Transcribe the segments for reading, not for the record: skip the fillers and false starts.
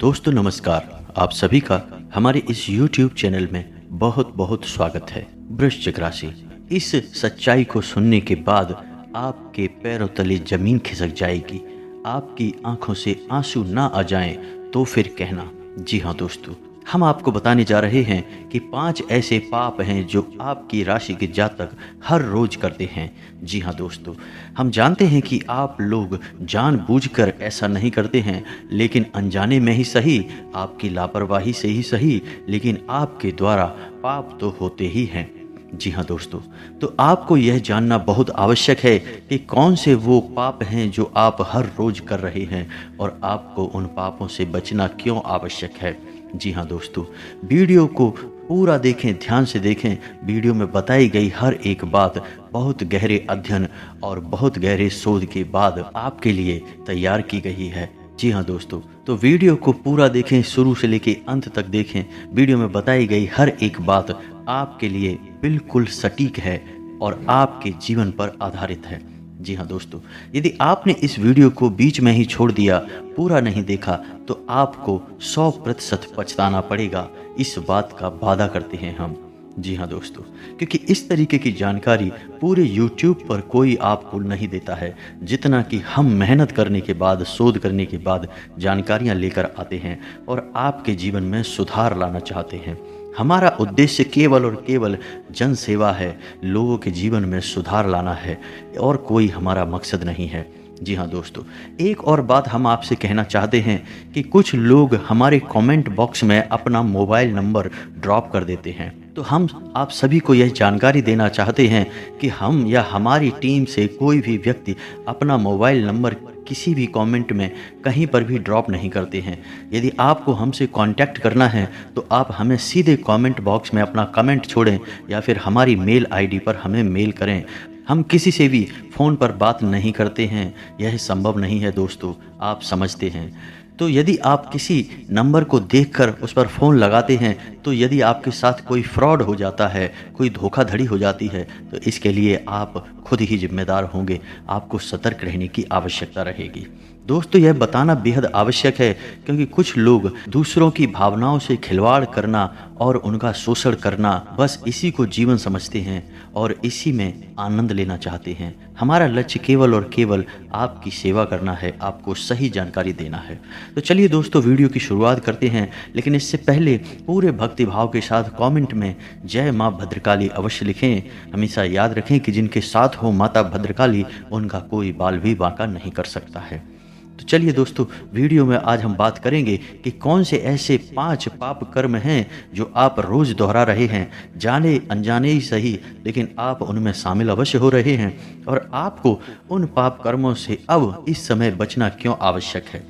दोस्तों नमस्कार। आप सभी का हमारे इस YouTube चैनल में बहुत बहुत स्वागत है। वृश्चिक राशि, इस सच्चाई को सुनने के बाद आपके पैरों तले जमीन खिसक जाएगी। आपकी आंखों से आंसू ना आ जाएं तो फिर कहना। जी हाँ दोस्तों, हम आपको बताने जा रहे हैं कि 5 ऐसे पाप हैं जो आपकी राशि के जातक हर रोज करते हैं। जी हाँ दोस्तों, हम जानते हैं कि आप लोग जानबूझकर ऐसा नहीं करते हैं, लेकिन अनजाने में ही सही, आपकी लापरवाही से ही सही, लेकिन आपके द्वारा पाप तो होते ही हैं। जी हाँ दोस्तों, तो आपको यह जानना बहुत आवश्यक है कि कौन से वो पाप हैं जो आप हर रोज कर रहे हैं और आपको उन पापों से बचना क्यों आवश्यक है। जी हाँ दोस्तों, वीडियो को पूरा देखें, ध्यान से देखें। वीडियो में बताई गई हर एक बात बहुत गहरे अध्ययन और बहुत गहरे शोध के बाद आपके लिए तैयार की गई है। जी हाँ दोस्तों, तो वीडियो को पूरा देखें, शुरू से लेकर अंत तक देखें। वीडियो में बताई गई हर एक बात आपके लिए बिल्कुल सटीक है और आपके जीवन पर आधारित है। जी हाँ दोस्तों, यदि आपने इस वीडियो को बीच में ही छोड़ दिया, पूरा नहीं देखा, तो आपको 100% पछताना पड़ेगा। इस बात का वादा करते हैं हम। जी हाँ दोस्तों, क्योंकि इस तरीके की जानकारी पूरे YouTube पर कोई आपको नहीं देता है, जितना कि हम मेहनत करने के बाद, शोध करने के बाद जानकारियाँ लेकर आते हैं और आपके जीवन में सुधार लाना चाहते हैं। हमारा उद्देश्य केवल और केवल जन सेवा है, लोगों के जीवन में सुधार लाना है और कोई हमारा मकसद नहीं है। जी हाँ दोस्तों, एक और बात हम आपसे कहना चाहते हैं कि कुछ लोग हमारे कमेंट बॉक्स में अपना मोबाइल नंबर ड्रॉप कर देते हैं। तो हम आप सभी को यह जानकारी देना चाहते हैं कि हम या हमारी टीम से कोई भी व्यक्ति अपना मोबाइल नंबर किसी भी कमेंट में कहीं पर भी ड्रॉप नहीं करते हैं। यदि आपको हमसे कांटेक्ट करना है तो आप हमें सीधे कमेंट बॉक्स में अपना कमेंट छोड़ें या फिर हमारी मेल आईडी पर हमें मेल करें। हम किसी से भी फ़ोन पर बात नहीं करते हैं, यह संभव नहीं है दोस्तों, आप समझते हैं। तो यदि आप किसी नंबर को देखकर उस पर फ़ोन लगाते हैं, तो यदि आपके साथ कोई फ्रॉड हो जाता है, कोई धोखाधड़ी हो जाती है, तो इसके लिए आप खुद ही जिम्मेदार होंगे। आपको सतर्क रहने की आवश्यकता रहेगी। दोस्तों, यह बताना बेहद आवश्यक है क्योंकि कुछ लोग दूसरों की भावनाओं से खिलवाड़ करना और उनका शोषण करना, बस इसी को जीवन समझते हैं और इसी में आनंद लेना चाहते हैं। हमारा लक्ष्य केवल और केवल आपकी सेवा करना है, आपको सही जानकारी देना है। तो चलिए दोस्तों, वीडियो की शुरुआत करते हैं, लेकिन इससे पहले पूरे भक्तिभाव के साथ कमेंट में जय माँ भद्रकाली अवश्य लिखें। हमेशा याद रखें कि जिनके साथ हो माता भद्रकाली, उनका कोई बाल भी बांका नहीं कर सकता है। तो चलिए दोस्तों, वीडियो में आज हम बात करेंगे कि कौन से ऐसे 5 पाप कर्म हैं जो आप रोज दोहरा रहे हैं, जाने अनजाने ही सही, लेकिन आप उनमें शामिल अवश्य हो रहे हैं और आपको उन पाप कर्मों से अब इस समय बचना क्यों आवश्यक है।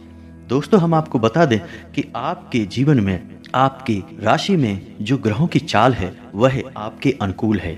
दोस्तों, हम आपको बता दें कि आपके जीवन में, आपकी राशि में जो ग्रहों की चाल है वह आपके अनुकूल है।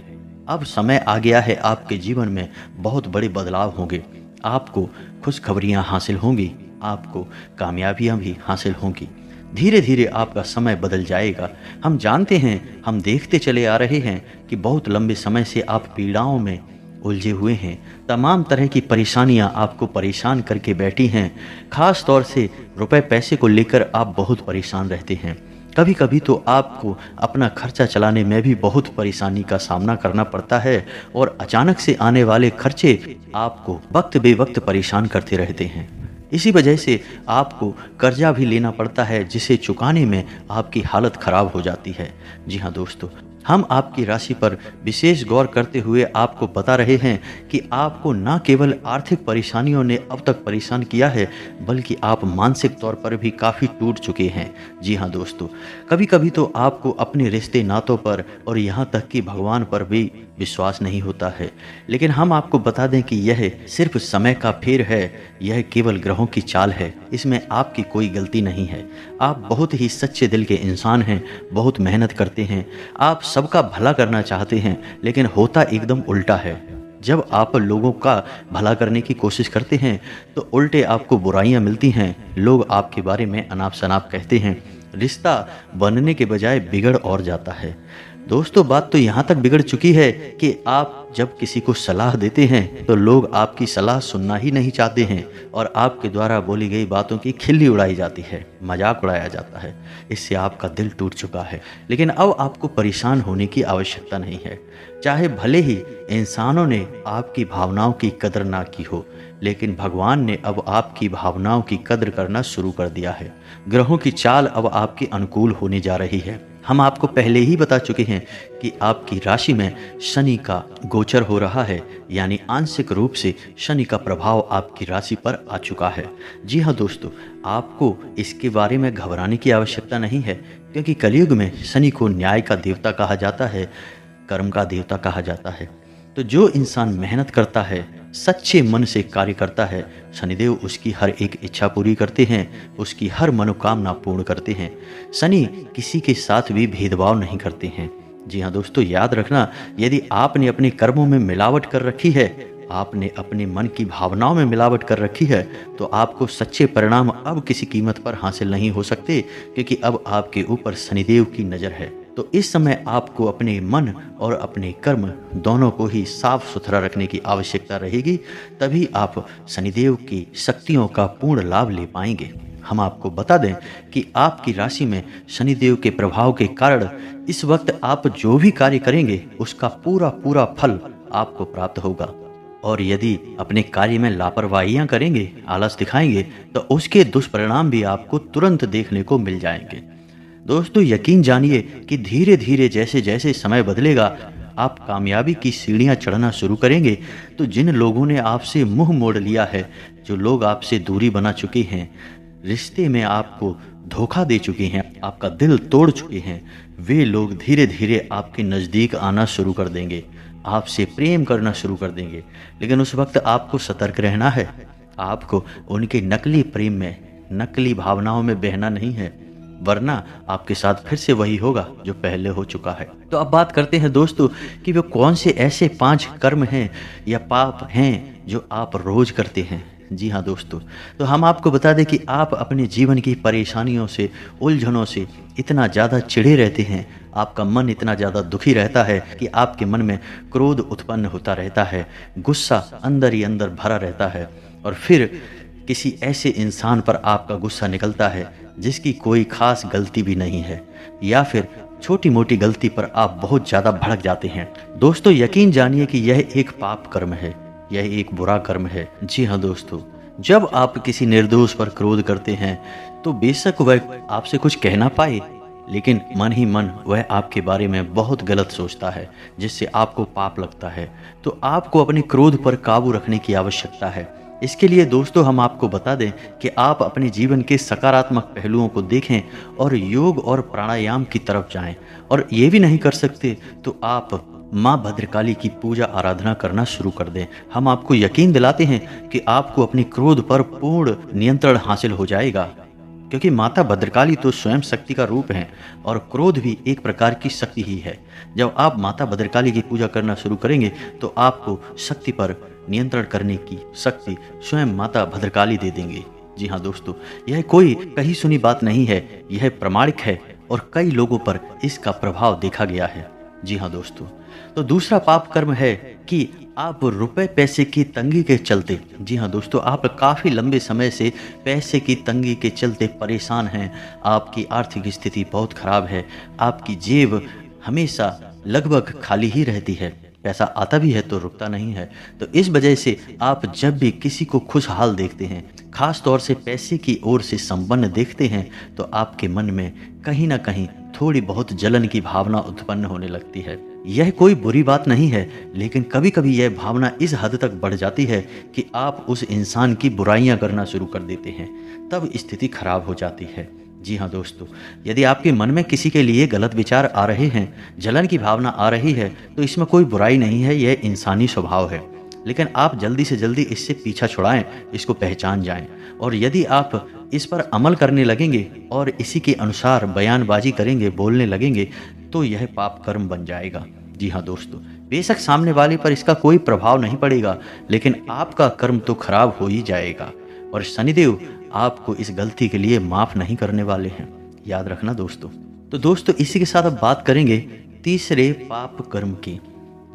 अब समय आ गया है, आपके जीवन में बहुत बड़े बदलाव होंगे। आपको खुशखबरियाँ हासिल होंगी, आपको कामयाबियाँ भी हासिल होंगी। धीरे धीरे आपका समय बदल जाएगा। हम जानते हैं, हम देखते चले आ रहे हैं कि बहुत लंबे समय से आप पीड़ाओं में उलझे हुए हैं। तमाम तरह की परेशानियां आपको परेशान करके बैठी हैं। ख़ास तौर से रुपए पैसे को लेकर आप बहुत परेशान रहते हैं। कभी कभी तो आपको अपना खर्चा चलाने में भी बहुत परेशानी का सामना करना पड़ता है और अचानक से आने वाले खर्चे आपको वक्त बेवक्त परेशान करते रहते हैं। इसी वजह से आपको कर्जा भी लेना पड़ता है, जिसे चुकाने में आपकी हालत ख़राब हो जाती है। जी हाँ दोस्तों, हम आपकी राशि पर विशेष गौर करते हुए आपको बता रहे हैं कि आपको न केवल आर्थिक परेशानियों ने अब तक परेशान किया है, बल्कि आप मानसिक तौर पर भी काफ़ी टूट चुके हैं। जी हाँ दोस्तों, कभी कभी तो आपको अपने रिश्ते नातों पर और यहाँ तक कि भगवान पर भी विश्वास नहीं होता है, लेकिन हम आपको बता दें कि यह सिर्फ समय का फेर है। यह केवल ग्रहों की चाल है, इसमें आपकी कोई गलती नहीं है। आप बहुत ही सच्चे दिल के इंसान हैं, बहुत मेहनत करते हैं, आप सबका भला करना चाहते हैं, लेकिन होता एकदम उल्टा है। जब आप लोगों का भला करने की कोशिश करते हैं तो उल्टे आपको बुराइयां मिलती हैं। लोग आपके बारे में अनाप शनाप कहते हैं, रिश्ता बनने के बजाय बिगड़ और जाता है। दोस्तों बात तो यहाँ तक बिगड़ चुकी है कि आप जब किसी को सलाह देते हैं तो लोग आपकी सलाह सुनना ही नहीं चाहते हैं और आपके द्वारा बोली गई बातों की खिल्ली उड़ाई जाती है, मजाक उड़ाया जाता है। इससे आपका दिल टूट चुका है। लेकिन अब आपको परेशान होने की आवश्यकता नहीं है। चाहे भले ही इंसानों ने आपकी भावनाओं की कदर ना की हो, लेकिन भगवान ने अब आपकी भावनाओं की कदर करना शुरू कर दिया है। ग्रहों की चाल अब आपके अनुकूल होने जा रही है। हम आपको पहले ही बता चुके हैं कि आपकी राशि में शनि का गोचर हो रहा है, यानी आंशिक रूप से शनि का प्रभाव आपकी राशि पर आ चुका है। जी हाँ दोस्तों, आपको इसके बारे में घबराने की आवश्यकता नहीं है, क्योंकि कलयुग में शनि को न्याय का देवता कहा जाता है, कर्म का देवता कहा जाता है। तो जो इंसान मेहनत करता है, सच्चे मन से कार्य करता है, शनिदेव उसकी हर एक इच्छा पूरी करते हैं, उसकी हर मनोकामना पूर्ण करते हैं। शनि किसी के साथ भी भेदभाव नहीं करते हैं। जी हाँ दोस्तों, याद रखना, यदि आपने अपने कर्मों में मिलावट कर रखी है, आपने अपने मन की भावनाओं में मिलावट कर रखी है, तो आपको सच्चे परिणाम अब किसी कीमत पर हासिल नहीं हो सकते, क्योंकि अब आपके ऊपर शनिदेव की नज़र है। तो इस समय आपको अपने मन और अपने कर्म दोनों को ही साफ सुथरा रखने की आवश्यकता रहेगी, तभी आप शनिदेव की शक्तियों का पूर्ण लाभ ले पाएंगे। हम आपको बता दें कि आपकी राशि में शनिदेव के प्रभाव के कारण इस वक्त आप जो भी कार्य करेंगे उसका पूरा पूरा फल आपको प्राप्त होगा। और यदि अपने कार्य में लापरवाहियां करेंगे, आलस दिखाएंगे, तो उसके दुष्परिणाम भी आपको तुरंत देखने को मिल जाएंगे। दोस्तों यकीन जानिए कि धीरे धीरे जैसे जैसे समय बदलेगा, आप कामयाबी की सीढ़ियां चढ़ना शुरू करेंगे। तो जिन लोगों ने आपसे मुंह मोड़ लिया है, जो लोग आपसे दूरी बना चुके हैं, रिश्ते में आपको धोखा दे चुके हैं, आपका दिल तोड़ चुके हैं, वे लोग धीरे धीरे आपके नज़दीक आना शुरू कर देंगे, आपसे प्रेम करना शुरू कर देंगे। लेकिन उस वक्त आपको सतर्क रहना है। आपको उनके नकली प्रेम में, नकली भावनाओं में बहना नहीं है, वरना आपके साथ फिर से वही होगा जो पहले हो चुका है। तो अब बात करते हैं दोस्तों कि वे कौन से ऐसे 5 कर्म हैं या पाप हैं जो आप रोज करते हैं। जी हाँ दोस्तों, तो हम आपको बता दें कि आप अपने जीवन की परेशानियों से, उलझनों से इतना ज़्यादा चिढ़े रहते हैं, आपका मन इतना ज़्यादा दुखी रहता है कि आपके मन में क्रोध उत्पन्न होता रहता है, गुस्सा अंदर ही अंदर भरा रहता है, और फिर किसी ऐसे इंसान पर आपका गुस्सा निकलता है जिसकी कोई खास गलती भी नहीं है, या फिर छोटी मोटी गलती पर आप बहुत ज़्यादा भड़क जाते हैं। दोस्तों यकीन जानिए कि यह एक पाप कर्म है, यह एक बुरा कर्म है। जी हाँ दोस्तों, जब आप किसी निर्दोष पर क्रोध करते हैं तो बेशक वह आपसे कुछ कह ना पाए, लेकिन मन ही मन वह आपके बारे में बहुत गलत सोचता है, जिससे आपको पाप लगता है। तो आपको अपने क्रोध पर काबू रखने की आवश्यकता है। इसके लिए दोस्तों हम आपको बता दें कि आप अपने जीवन के सकारात्मक पहलुओं को देखें और योग और प्राणायाम की तरफ जाएं। और ये भी नहीं कर सकते तो आप माँ भद्रकाली की पूजा आराधना करना शुरू कर दें। हम आपको यकीन दिलाते हैं कि आपको अपने क्रोध पर पूर्ण नियंत्रण हासिल हो जाएगा, क्योंकि माता भद्रकाली तो स्वयं शक्ति का रूप है और क्रोध भी एक प्रकार की शक्ति ही है। जब आप माता भद्रकाली की पूजा करना शुरू करेंगे तो आपको शक्ति पर नियंत्रण करने की शक्ति स्वयं माता भद्रकाली दे देंगे। जी हाँ दोस्तों, यह कोई कही सुनी बात नहीं है, यह प्रमाणिक है और कई लोगों पर इसका प्रभाव देखा गया है। जी हाँ दोस्तों, तो दूसरा पाप कर्म है कि आप रुपए पैसे की तंगी के चलते, जी हाँ दोस्तों, आप काफ़ी लंबे समय से पैसे की तंगी के चलते परेशान हैं, आपकी आर्थिक स्थिति बहुत ख़राब है, आपकी जेब हमेशा लगभग खाली ही रहती है, पैसा आता भी है तो रुकता नहीं है। तो इस वजह से आप जब भी किसी को खुशहाल देखते हैं, खास तौर से पैसे की ओर से संपन्न देखते हैं, तो आपके मन में कहीं ना कहीं थोड़ी बहुत जलन की भावना उत्पन्न होने लगती है। यह कोई बुरी बात नहीं है, लेकिन कभी कभी यह भावना इस हद तक बढ़ जाती है कि आप उस इंसान की बुराइयां करना शुरू कर देते हैं, तब स्थिति खराब हो जाती है। जी हाँ दोस्तों, यदि आपके मन में किसी के लिए गलत विचार आ रहे हैं, जलन की भावना आ रही है, तो इसमें कोई बुराई नहीं है, यह इंसानी स्वभाव है। लेकिन आप जल्दी से जल्दी इससे पीछा छुड़ाएं, इसको पहचान जाएं, और यदि आप इस पर अमल करने लगेंगे और इसी के अनुसार बयानबाजी करेंगे, बोलने लगेंगे, तो यह पाप कर्म बन जाएगा। जी हाँ दोस्तों, बेशक सामने वाले पर इसका कोई प्रभाव नहीं पड़ेगा, लेकिन आपका कर्म तो खराब हो ही जाएगा, और शनिदेव आपको इस गलती के लिए माफ़ नहीं करने वाले हैं, याद रखना दोस्तों। तो दोस्तों इसी के साथ अब बात करेंगे तीसरे पाप कर्म की।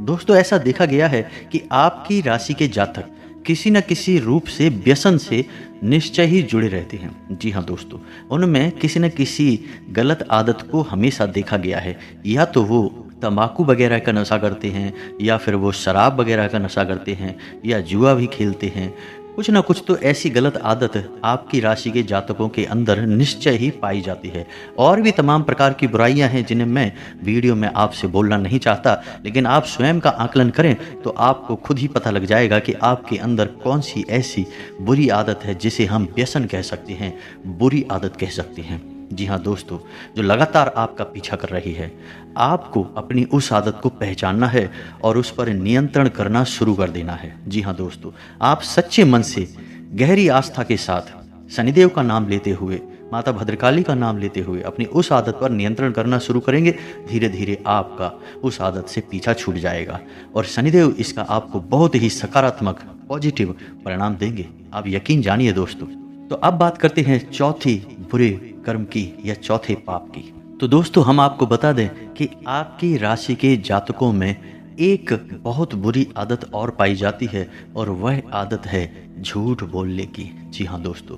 दोस्तों ऐसा देखा गया है कि आपकी राशि के जातक किसी न किसी रूप से व्यसन से निश्चय ही जुड़े रहते हैं। जी हाँ दोस्तों, उनमें किसी न किसी गलत आदत को हमेशा देखा गया है। या तो वो तंबाकू वगैरह का नशा करते हैं, या फिर वो शराब वगैरह का नशा करते हैं, या जुआ भी खेलते हैं। कुछ ना कुछ तो ऐसी गलत आदत आपकी राशि के जातकों के अंदर निश्चय ही पाई जाती है। और भी तमाम प्रकार की बुराइयां हैं जिन्हें मैं वीडियो में आपसे बोलना नहीं चाहता, लेकिन आप स्वयं का आकलन करें तो आपको खुद ही पता लग जाएगा कि आपके अंदर कौन सी ऐसी बुरी आदत है जिसे हम व्यसन कह सकते हैं, बुरी आदत कह सकते हैं। जी हाँ दोस्तों, जो लगातार आपका पीछा कर रही है। आपको अपनी उस आदत को पहचानना है और उस पर नियंत्रण करना शुरू कर देना है। जी हाँ दोस्तों, आप सच्चे मन से गहरी आस्था के साथ शनिदेव का नाम लेते हुए, माता भद्रकाली का नाम लेते हुए अपनी उस आदत पर नियंत्रण करना शुरू करेंगे। धीरे धीरे आपका उस आदत से पीछा छूट जाएगा और शनिदेव इसका आपको बहुत ही सकारात्मक पॉजिटिव परिणाम देंगे। आप यकीन जानिए दोस्तों। तो अब बात करते हैं चौथी बुरे कर्म की या चौथे पाप की। तो दोस्तों हम आपको बता दें कि आपकी राशि के जातकों में एक बहुत बुरी आदत और पाई जाती है और वह आदत है झूठ बोलने की। जी हाँ दोस्तों,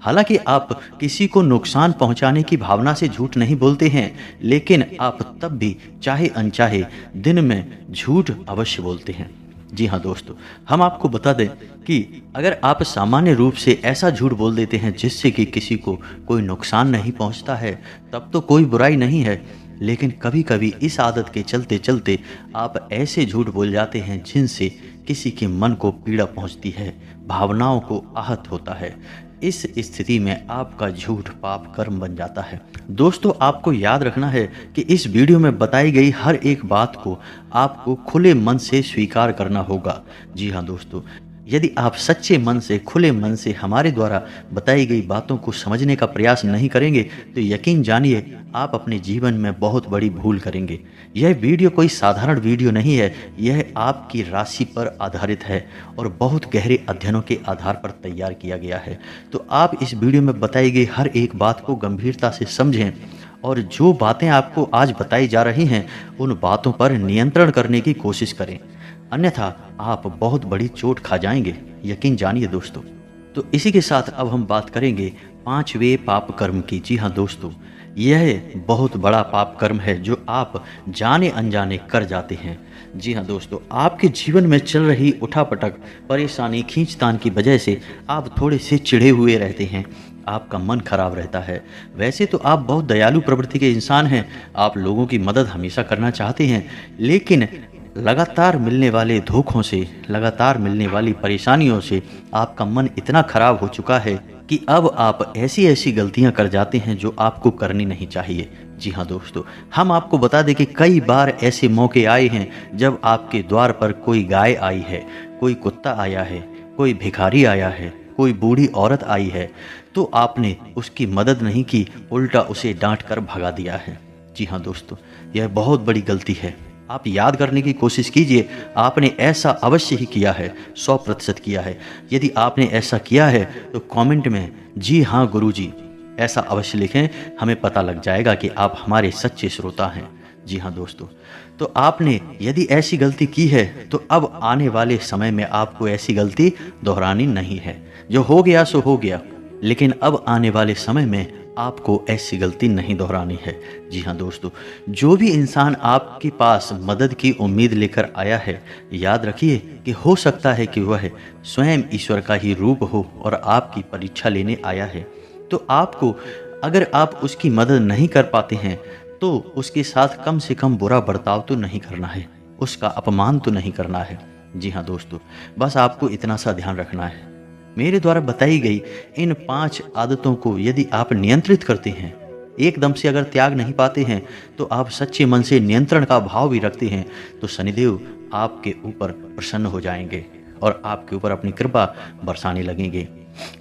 हालांकि आप किसी को नुकसान पहुंचाने की भावना से झूठ नहीं बोलते हैं, लेकिन आप तब भी चाहे अनचाहे दिन में झूठ अवश्य बोलते हैं। जी हाँ दोस्तों, हम आपको बता दें कि अगर आप सामान्य रूप से ऐसा झूठ बोल देते हैं जिससे कि किसी को कोई नुकसान नहीं पहुंचता है, तब तो कोई बुराई नहीं है। लेकिन कभी कभी इस आदत के चलते चलते आप ऐसे झूठ बोल जाते हैं जिनसे किसी के मन को पीड़ा पहुंचती है, भावनाओं को आहत होता है। इस स्थिति में आपका झूठ पाप कर्म बन जाता है। दोस्तों आपको याद रखना है कि इस वीडियो में बताई गई हर एक बात को आपको खुले मन से स्वीकार करना होगा। जी हाँ दोस्तों, यदि आप सच्चे मन से, खुले मन से हमारे द्वारा बताई गई बातों को समझने का प्रयास नहीं करेंगे तो यकीन जानिए आप अपने जीवन में बहुत बड़ी भूल करेंगे। यह वीडियो कोई साधारण वीडियो नहीं है, यह आपकी राशि पर आधारित है और बहुत गहरे अध्ययनों के आधार पर तैयार किया गया है। तो आप इस वीडियो में बताई गई हर एक बात को गंभीरता से समझें और जो बातें आपको आज बताई जा रही हैं उन बातों पर नियंत्रण करने की कोशिश करें, अन्यथा आप बहुत बड़ी चोट खा जाएंगे। यकीन जानिए दोस्तों। तो इसी के साथ अब हम बात करेंगे पांचवें पाप कर्म की। जी हाँ दोस्तों, यह बहुत बड़ा पाप कर्म है जो आप जाने अनजाने कर जाते हैं। जी हाँ दोस्तों, आपके जीवन में चल रही उठापटक, परेशानी, खींचतान की वजह से आप थोड़े से चिढ़े हुए रहते हैं, आपका मन खराब रहता है। वैसे तो आप बहुत दयालु प्रवृत्ति के इंसान हैं, आप लोगों की मदद हमेशा करना चाहते हैं, लेकिन लगातार मिलने वाले धोखों से, लगातार मिलने वाली परेशानियों से आपका मन इतना खराब हो चुका है कि अब आप ऐसी ऐसी गलतियां कर जाते हैं जो आपको करनी नहीं चाहिए। जी हाँ दोस्तों, हम आपको बता दें कि कई बार ऐसे मौके आए हैं जब आपके द्वार पर कोई गाय आई है, कोई कुत्ता आया है, कोई भिखारी आया है, कोई बूढ़ी औरत आई है, तो आपने उसकी मदद नहीं की, उल्टा उसे डांट कर भगा दिया है। जी हाँ दोस्तों, यह बहुत बड़ी गलती है। आप याद करने की कोशिश कीजिए, आपने ऐसा अवश्य ही किया है, 100% किया है। यदि आपने ऐसा किया है तो कमेंट में जी हाँ गुरुजी ऐसा अवश्य लिखें, हमें पता लग जाएगा कि आप हमारे सच्चे श्रोता हैं। जी हाँ दोस्तों, तो आपने यदि ऐसी गलती की है तो अब आने वाले समय में आपको ऐसी गलती दोहरानी नहीं है। जो हो गया सो हो गया, लेकिन अब आने वाले समय में आपको ऐसी गलती नहीं दोहरानी है। जी हाँ दोस्तों, जो भी इंसान आपके पास मदद की उम्मीद लेकर आया है, याद रखिए कि हो सकता है कि वह स्वयं ईश्वर का ही रूप हो और आपकी परीक्षा लेने आया है। तो आपको, अगर आप उसकी मदद नहीं कर पाते हैं तो उसके साथ कम से कम बुरा बर्ताव तो नहीं करना है, उसका अपमान तो नहीं करना है। जी हाँ दोस्तों, बस आपको इतना सा ध्यान रखना है। मेरे द्वारा बताई गई इन 5 आदतों को यदि आप नियंत्रित करते हैं, एकदम से अगर त्याग नहीं पाते हैं, तो आप सच्चे मन से नियंत्रण का भाव भी रखते हैं, तो शनिदेव आपके ऊपर प्रसन्न हो जाएंगे और आपके ऊपर अपनी कृपा बरसाने लगेंगे।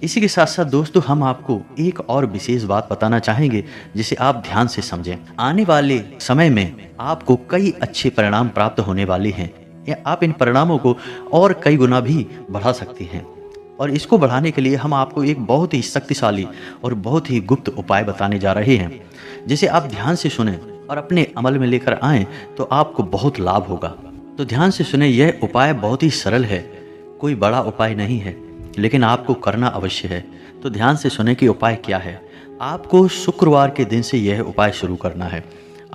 इसी के साथ साथ दोस्तों, हम आपको एक और विशेष बात बताना चाहेंगे जिसे आप ध्यान से समझें। आने वाले समय में आपको कई अच्छे परिणाम प्राप्त होने वाले हैं, या आप इन परिणामों को और कई गुना भी बढ़ा सकते हैं। और इसको बढ़ाने के लिए हम आपको एक बहुत ही शक्तिशाली और बहुत ही गुप्त उपाय बताने जा रहे हैं, जिसे आप ध्यान से सुनें और अपने अमल में लेकर आएं तो आपको बहुत लाभ होगा। तो ध्यान से सुने, यह उपाय बहुत ही सरल है, कोई बड़ा उपाय नहीं है, लेकिन आपको करना अवश्य है। तो ध्यान से सुने कि उपाय क्या है। आपको शुक्रवार के दिन से यह उपाय शुरू करना है।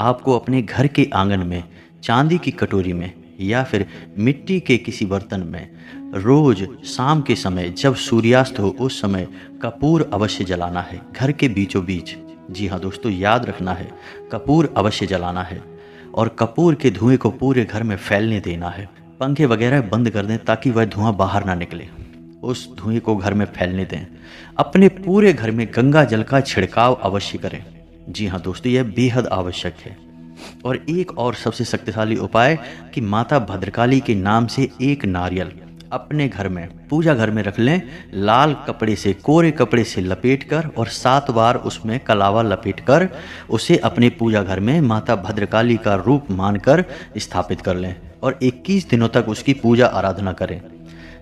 आपको अपने घर के आंगन में चांदी की कटोरी में या फिर मिट्टी के किसी बर्तन में रोज शाम के समय जब सूर्यास्त हो उस समय कपूर अवश्य जलाना है, घर के बीचों बीच। जी हाँ दोस्तों, याद रखना है, कपूर अवश्य जलाना है और कपूर के धुएं को पूरे घर में फैलने देना है। पंखे वगैरह बंद कर दें ताकि वह धुआं बाहर ना निकले, उस धुएं को घर में फैलने दें। अपने पूरे घर में गंगा जल का छिड़काव अवश्य करें। जी हाँ दोस्तों, यह बेहद आवश्यक है। और एक और सबसे शक्तिशाली उपाय कि माता भद्रकाली के नाम से एक नारियल अपने घर में पूजा घर में रख लें, लाल कपड़े से, कोरे कपड़े से लपेटकर और 7 बार उसमें कलावा लपेटकर उसे अपने पूजा घर में माता भद्रकाली का रूप मानकर स्थापित कर लें और 21 दिनों तक उसकी पूजा आराधना करें।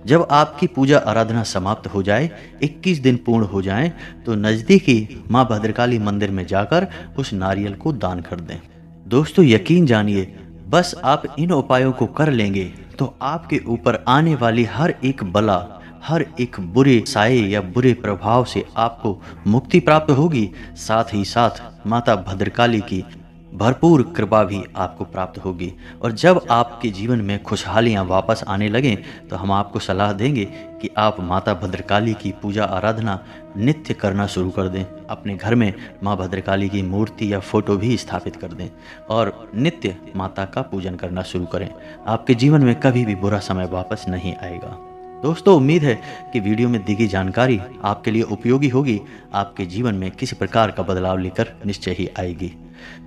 जब आपकी पूजा आराधना समाप्त हो जाए, 21 दिन पूर्ण हो जाएं, तो नज़दीकी माँ भद्रकाली मंदिर में जाकर उस नारियल को दान कर दें। दोस्तों यकीन जानिए, बस आप इन उपायों को कर लेंगे तो आपके ऊपर आने वाली हर एक बला, हर एक बुरे साये या बुरे प्रभाव से आपको मुक्ति प्राप्त होगी। साथ ही साथ माता भद्रकाली की भरपूर कृपा भी आपको प्राप्त होगी। और जब आपके जीवन में खुशहालियाँ वापस आने लगें तो हम आपको सलाह देंगे कि आप माता भद्रकाली की पूजा आराधना नित्य करना शुरू कर दें। अपने घर में माँ भद्रकाली की मूर्ति या फोटो भी स्थापित कर दें और नित्य माता का पूजन करना शुरू करें। आपके जीवन में कभी भी बुरा समय वापस नहीं आएगा। दोस्तों उम्मीद है कि वीडियो में दी गई जानकारी आपके लिए उपयोगी होगी, आपके जीवन में किसी प्रकार का बदलाव लेकर निश्चय ही आएगी।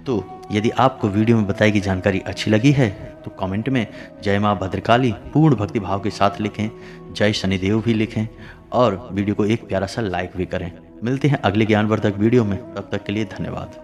तो यदि आपको वीडियो में बताई गई जानकारी अच्छी लगी है तो कमेंट में जय माँ भद्रकाली पूर्ण भक्ति भाव के साथ लिखें, जय शनिदेव भी लिखें और वीडियो को एक प्यारा सा लाइक भी करें। मिलते हैं अगले ज्ञानवर्धक वीडियो में, तब तक के लिए धन्यवाद।